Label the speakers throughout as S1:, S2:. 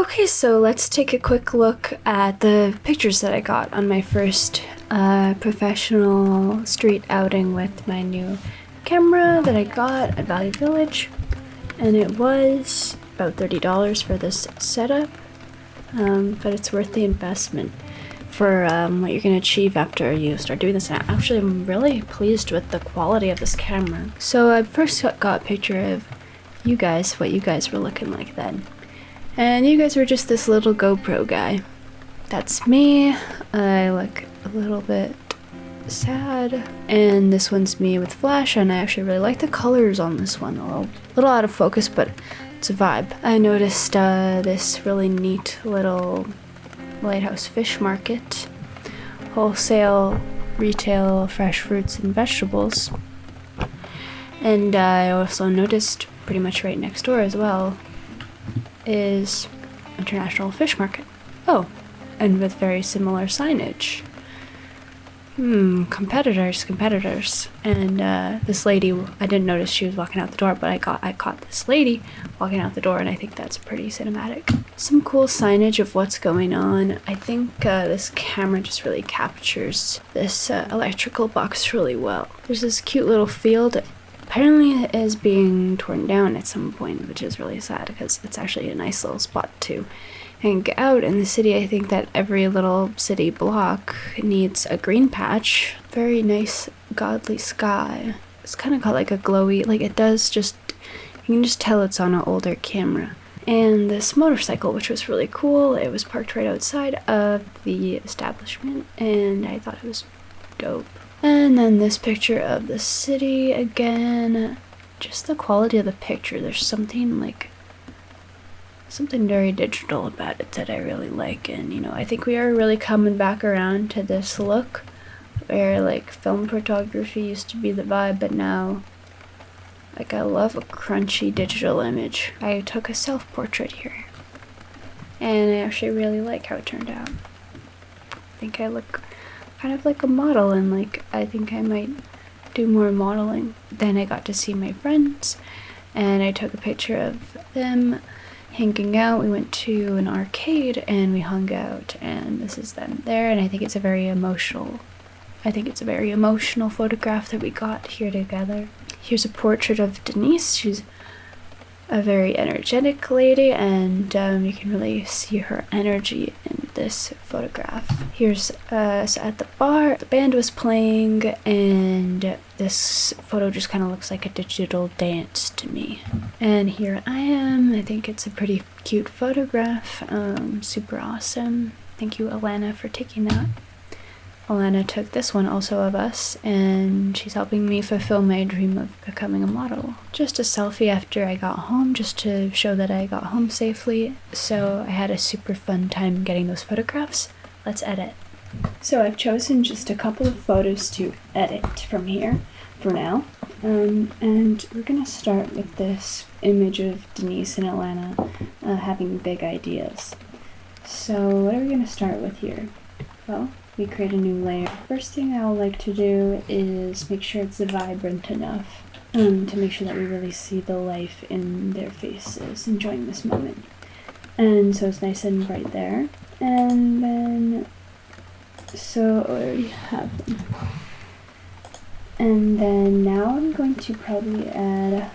S1: Okay, so let's take a quick look at the pictures that I got on my first professional street outing with my new camera that I got at Value Village. And it was about $30 for this setup, but it's worth the investment for what you're going to achieve after you start doing this. And actually, I'm really pleased with the quality of this camera. So I first got a picture of you guys, what you guys were looking like then. And you guys were just this little GoPro guy. That's me. I look a little bit sad. And this one's me with flash, and I actually really like the colors on this one. A little out of focus, but it's a vibe. I noticed this really neat little lighthouse fish market. Wholesale, retail, fresh fruits and vegetables. And I also noticed pretty much right next door as well is International Fish Market. Oh, and with very similar signage. Competitors. And this lady, I didn't notice she was walking out the door, but I caught this lady walking out the door, and I think that's pretty cinematic. Some cool signage of what's going on. I think this camera just really captures this electrical box really well. There's this cute little field. Apparently it is being torn down at some point, which is really sad because it's actually a nice little spot to hang out in the city. I think that every little city block needs a green patch. Very nice godly sky. It's kind of got like a glowy, like it does just, you can just tell it's on an older camera. And this motorcycle, which was really cool. It was parked right outside of the establishment, and I thought it was dope. And then this picture of the city again. Just the quality of the picture. There's something very digital about it that I really like. And I think we are really coming back around to this look where like film photography used to be the vibe, but now I love a crunchy digital image. I took a self-portrait here, and I actually really like how it turned out. I think I look kind of like a model, and I think I might do more modeling. Then I got to see my friends, and I took a picture of them hanging out. We went to an arcade and we hung out, and this is them there. And I think it's a very emotional photograph that we got here together. Here's a portrait of Denise. She's a very energetic lady, and you can really see her energy in this photograph. Here's us at the bar. The band was playing, and this photo just kind of looks like a digital dance to me. And here I am. I think it's a pretty cute photograph. Super awesome. Thank you, Alana, for taking that. Alana took this one also of us, and she's helping me fulfill my dream of becoming a model. Just a selfie after I got home, just to show that I got home safely. So I had a super fun time getting those photographs. Let's edit. So I've chosen just a couple of photos to edit from here for now. And we're gonna start with this image of Denise and Alana having big ideas. So what are we gonna start with here? Well, we create a new layer. First thing I'll like to do is make sure it's vibrant enough to make sure that we really see the life in their faces, enjoying this moment. And so it's nice and bright there. And then, so I already have them. And then now I'm going to probably add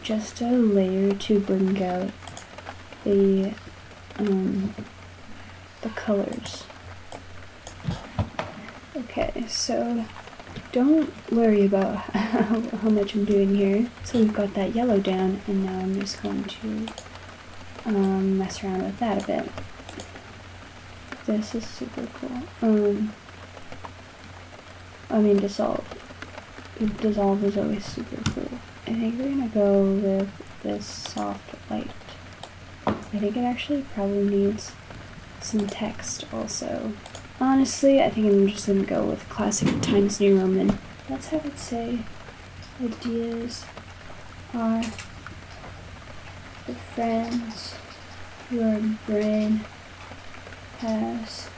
S1: just a layer to bring out the colors. Okay, so don't worry about how much I'm doing here. So we've got that yellow down, and now I'm just going to mess around with that a bit. This is super cool. Dissolve. Dissolve is always super cool. I think we're gonna go with this soft light. I think it actually probably needs some text also. Honestly, I think I'm just gonna go with classic Times New Roman. Let's have it say, ideas are the friends your brain has.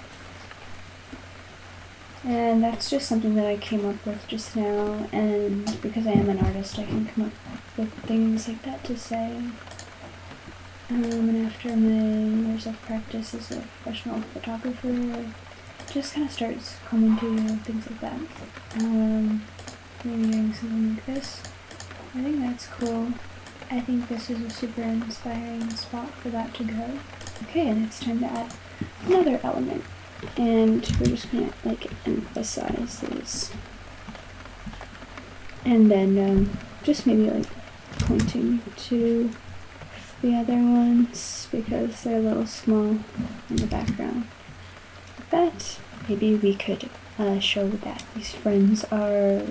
S1: And that's just something that I came up with just now, and because I am an artist, I can come up with things like that to say. And after my years of practice as a professional photographer, it just kind of starts coming to you, things like that. Maybe doing something like this. I think that's cool. I think this is a super inspiring spot for that to go. Okay, and it's time to add another element. And we're just gonna like emphasize these. And then just maybe like pointing to the other ones because they're a little small in the background. Like that, maybe we could show that these friends are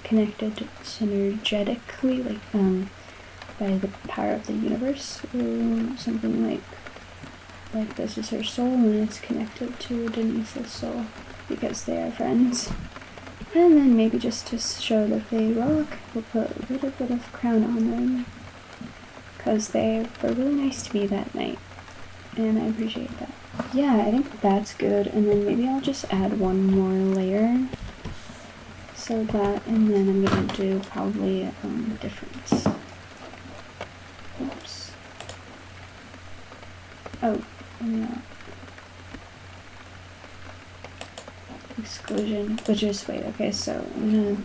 S1: connected synergetically, like by the power of the universe, or something like this is her soul and it's connected to Denise's soul because they are friends. And then maybe just to show that they rock, we'll put a little bit of crown on them because they were really nice to me that night, and I appreciate that. Yeah, I think that's good, and then maybe I'll just add one more layer. So that, and then I'm gonna do probably a difference. Oops. Oh, no. Exclusion, which is, wait, okay, so I'm gonna,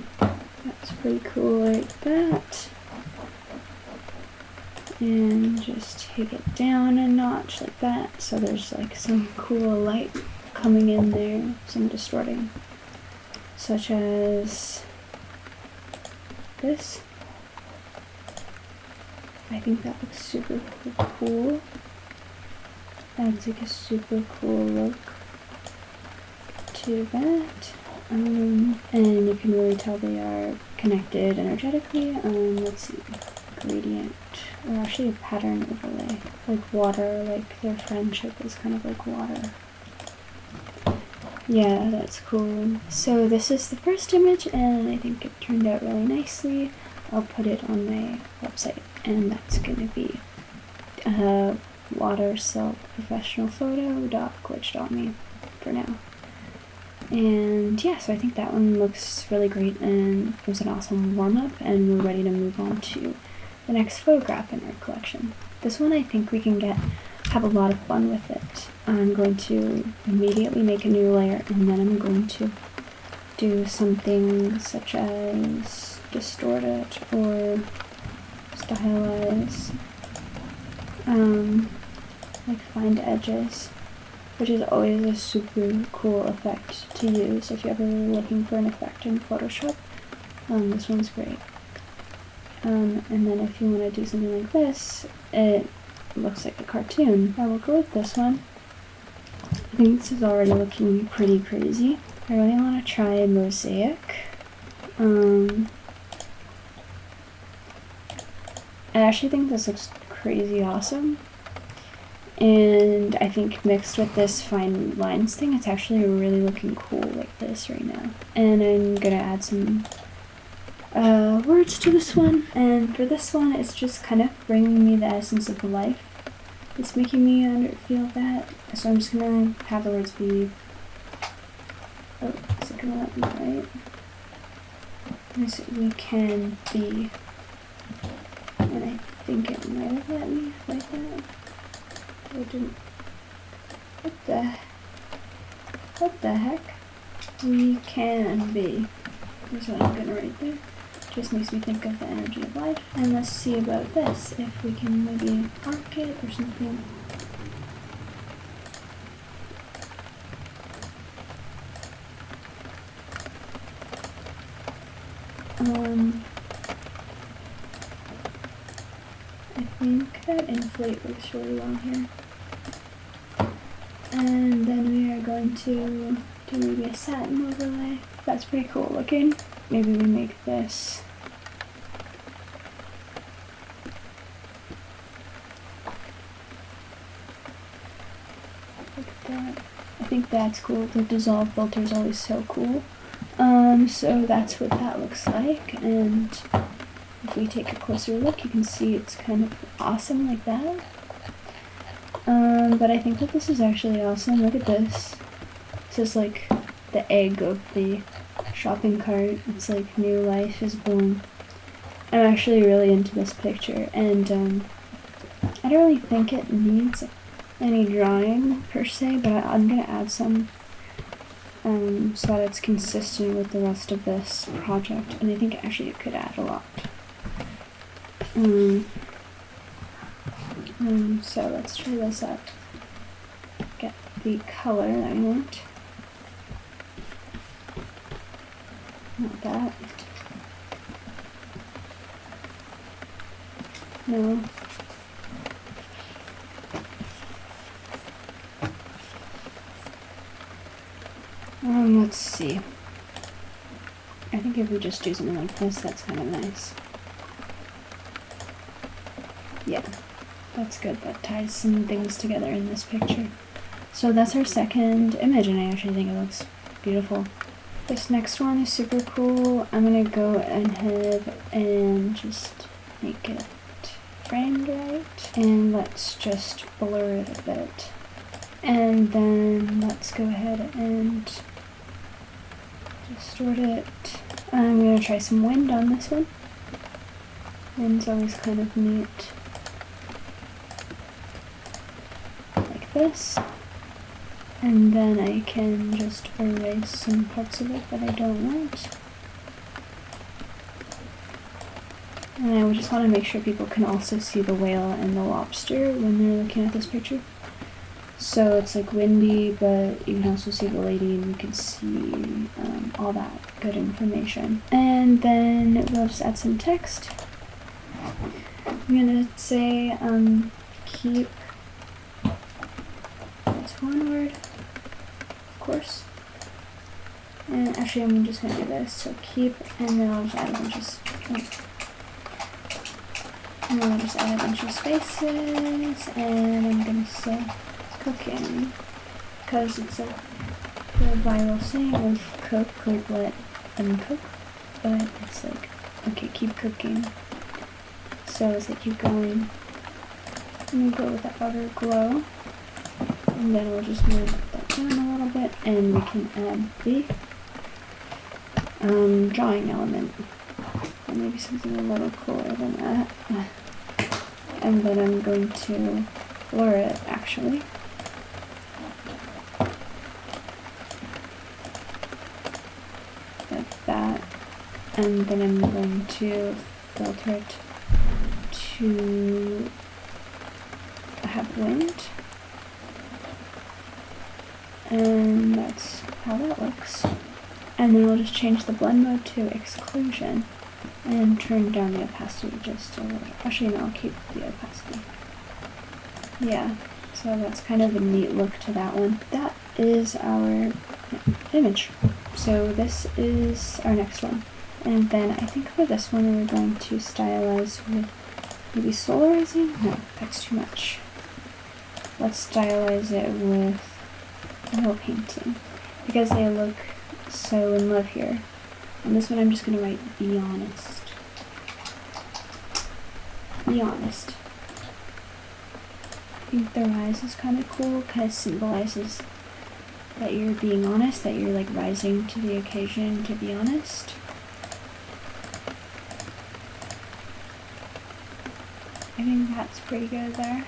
S1: that's pretty cool like that. And just take it down a notch like that, so there's like some cool light coming in there, some distorting, such as this. I think that looks super cool. That's like a super cool look to that. And you can really tell they are connected energetically. Let's see, gradient, or actually a pattern overlay, like water, like their friendship is kind of like water. Yeah, that's cool. So this is the first image, and I think it turned out really nicely. I'll put it on my website, and that's gonna be watersilkprofessionalphoto.glitch.me for now. And yeah, so I think that one looks really great, and it was an awesome warm-up, and we're ready to move on to the next photograph in our collection. This one I think we can have a lot of fun with it. I'm going to immediately make a new layer, and then I'm going to do something such as distort it or stylize, like find edges, which is always a super cool effect to use if you're ever looking for an effect in Photoshop. This one's great. And then if you want to do something like this, it looks like a cartoon. I will go with this one. I think this is already looking pretty crazy. I really want to try a mosaic. I actually think this looks crazy awesome. And I think mixed with this fine lines thing, it's actually really looking cool like this right now. And I'm gonna add some words to this one. And for this one, it's just kind of bringing me the essence of life. It's making me feel that. So I'm just gonna have the words be, oh, is it gonna let me write? Yes, we can be. And I think it might have let me like that. It didn't. What the heck? We can be. Here's what I'm gonna write there. Just makes me think of the energy of life. And let's see about this, if we can maybe arc it or something. I think that inflate works really well here. And then we are going to do maybe a satin overlay. That's pretty cool looking. Maybe we make this like that. I think that's cool. The dissolve filter is always so cool. So that's what that looks like, and if we take a closer look, you can see it's kind of awesome like that. But I think that this is actually awesome. Look at this. This is like the egg of the shopping cart. It's like new life is born. I'm actually really into this picture, and I don't really think it needs any drawing per se, but I'm gonna add some so that it's consistent with the rest of this project, and I think actually it could add a lot. So let's try this out. Get the color that I want. Not that. No. Let's see. I think if we just do something like this, that's kind of nice. Yeah, that's good. That ties some things together in this picture. So that's our second image, and I actually think it looks beautiful. This next one is super cool. I'm gonna go ahead and just make it framed right, and let's just blur it a bit. And then let's go ahead and distort it. I'm gonna try some wind on this one. Wind's always kind of neat. Like this. And then I can just erase some parts of it that I don't want. And I just want to make sure people can also see the whale and the lobster when they're looking at this picture. So it's like windy, but you can also see the lady and you can see all that good information. And then we'll just add some text. I'm gonna say keep, that's one word, of course. And actually I'm just gonna do this, so keep, and then I'll just add a bunch of spaces, and I'm gonna say cooking, because it's a viral saying of cook, like let them cook, but it's like, okay, keep cooking. So it's like keep going. And we go with the outer glow, and then we'll just move that down a little bit, and we can add the drawing element, or maybe something a little cooler than that. And then I'm going to blur it actually. Like that. And then I'm going to filter it to have wind. And that's how that looks. And then I'll just change the blend mode to exclusion and turn down the opacity just a little. Actually, no, I'll keep the opacity. Yeah, so that's kind of a neat look to that one. That is our image. So this is our next one. And then I think for this one we're going to stylize with maybe solarizing? No, that's too much. Let's stylize it with oil painting, because they look so in love here. And this one I'm just going to write be honest. Be honest. I think the rise is kind of cool because it symbolizes that you're being honest, that you're like rising to the occasion to be honest. I think that's pretty good there.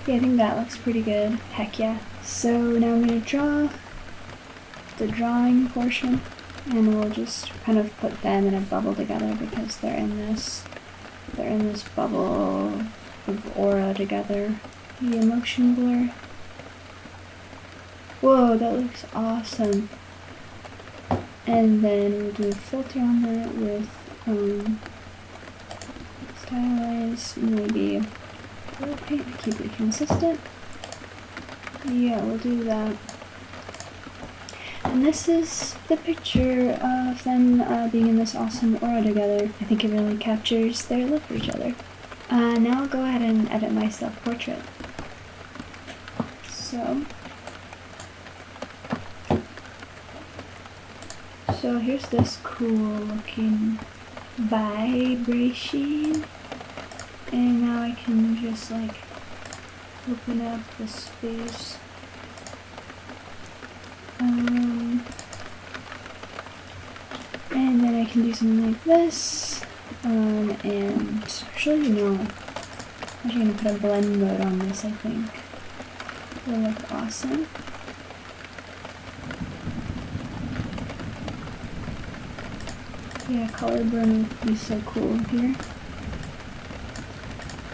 S1: Yeah, I think that looks pretty good. Heck yeah. So now I'm going to draw the drawing portion, and we'll just kind of put them in a bubble together because they're in this bubble of aura together. The emotion blur. Whoa, that looks awesome. And then we'll do a filter on that with stylize, maybe oil paint to keep it consistent. Yeah, we'll do that. And this is the picture of them being in this awesome aura together. I think it really captures their love for each other. Now I'll go ahead and edit my self-portrait. So here's this cool looking vibration. And now I can just like open up the space. can do something like this, and actually, no, I'm actually gonna put a blend mode on this, I think. It'll look awesome. Yeah, color burn would be so cool here.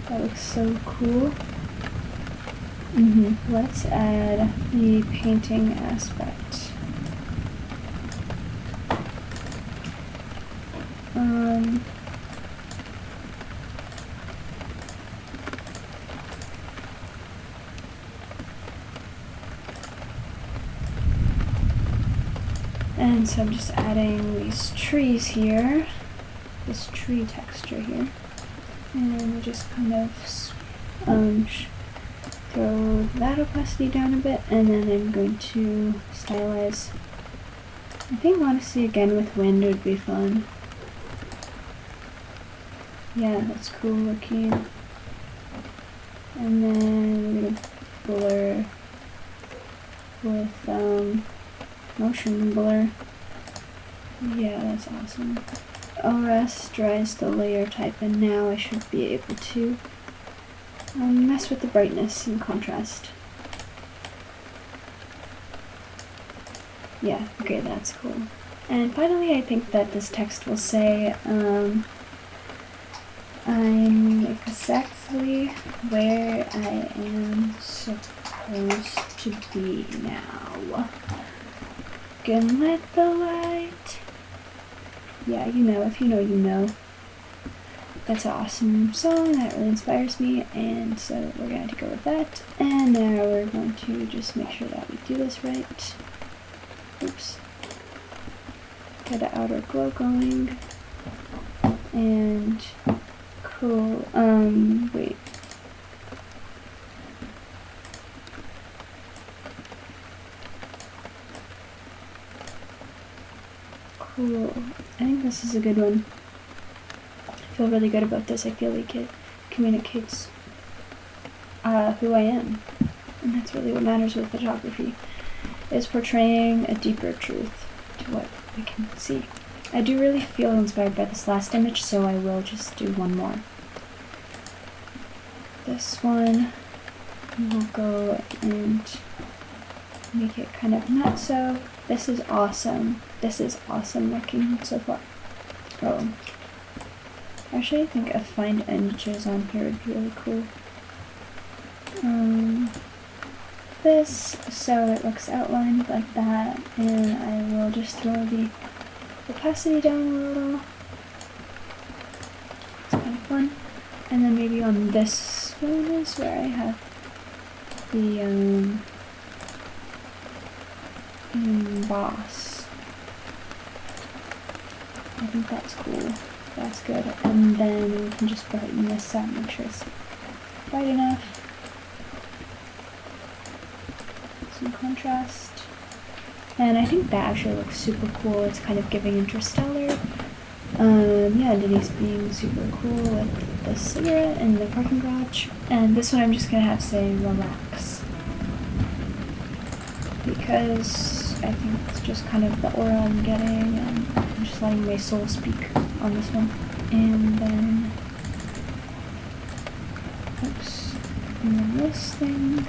S1: That looks so cool. Let's add the painting aspect. And so I'm just adding these trees here, this tree texture here, and we just kind of throw that opacity down a bit, and then I'm going to stylize. I think honestly again with wind would be fun. Yeah, that's cool looking. And then we're gonna blur with motion blur. Yeah, that's awesome. ORS dries the layer type, and now I should be able to mess with the brightness and contrast. Yeah, okay, that's cool. And finally, I think that this text will say, I'm exactly where I am supposed to be now. Gonna let the light. Yeah, you know, if you know, you know. That's an awesome song, that really inspires me, and so we're going to go with that. And now we're going to just make sure that we do this right. Oops. Get the outer glow going. And cool, wait. Cool. I think this is a good one. I feel really good about this. I feel like it communicates who I am. And that's really what matters with photography, is portraying a deeper truth to what we can see. I do really feel inspired by this last image, so I will just do one more. This one, we'll go and make it kind of not so. This is awesome. This is awesome looking so far. Oh. Actually, I think a find images on here would be really cool. This, so it looks outlined like that, and I will just throw the opacity down a little. It's kind of fun. And then maybe on this one is where I have the emboss. I think that's cool. That's good. And then we can just brighten this up, make sure it's bright enough. Some contrast. And I think that actually looks super cool. It's kind of giving Interstellar. Yeah, Denise being super cool with the cigarette in the parking garage. And this one I'm just gonna have to say relax, because I think it's just kind of the aura I'm getting, and I'm just letting my soul speak on this one. And then, oops, and then this thing.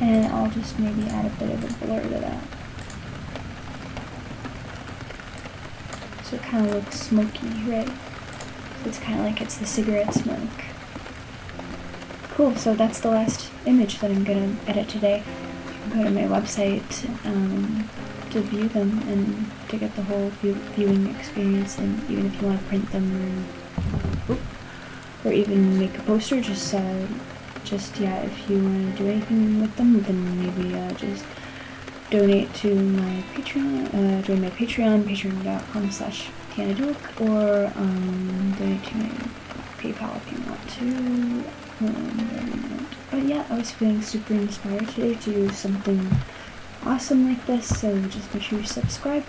S1: And I'll just maybe add a bit of a blur to that. So it kind of looks smoky, right? So it's kind of like it's the cigarette smoke. Cool, so that's the last image that I'm going to edit today. You can go to my website to view them and to get the whole viewing experience, and even if you want to print them or even make a poster, just yeah, if you want to do anything with them, then maybe just donate to my Patreon, join my Patreon, patreon.com/TianaDuke, or donate to my PayPal if you want to, whatever you want. But yeah, I was feeling super inspired today to do something awesome like this, so just make sure you subscribe,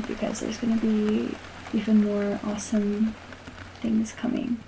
S1: because there's going to be even more awesome things coming.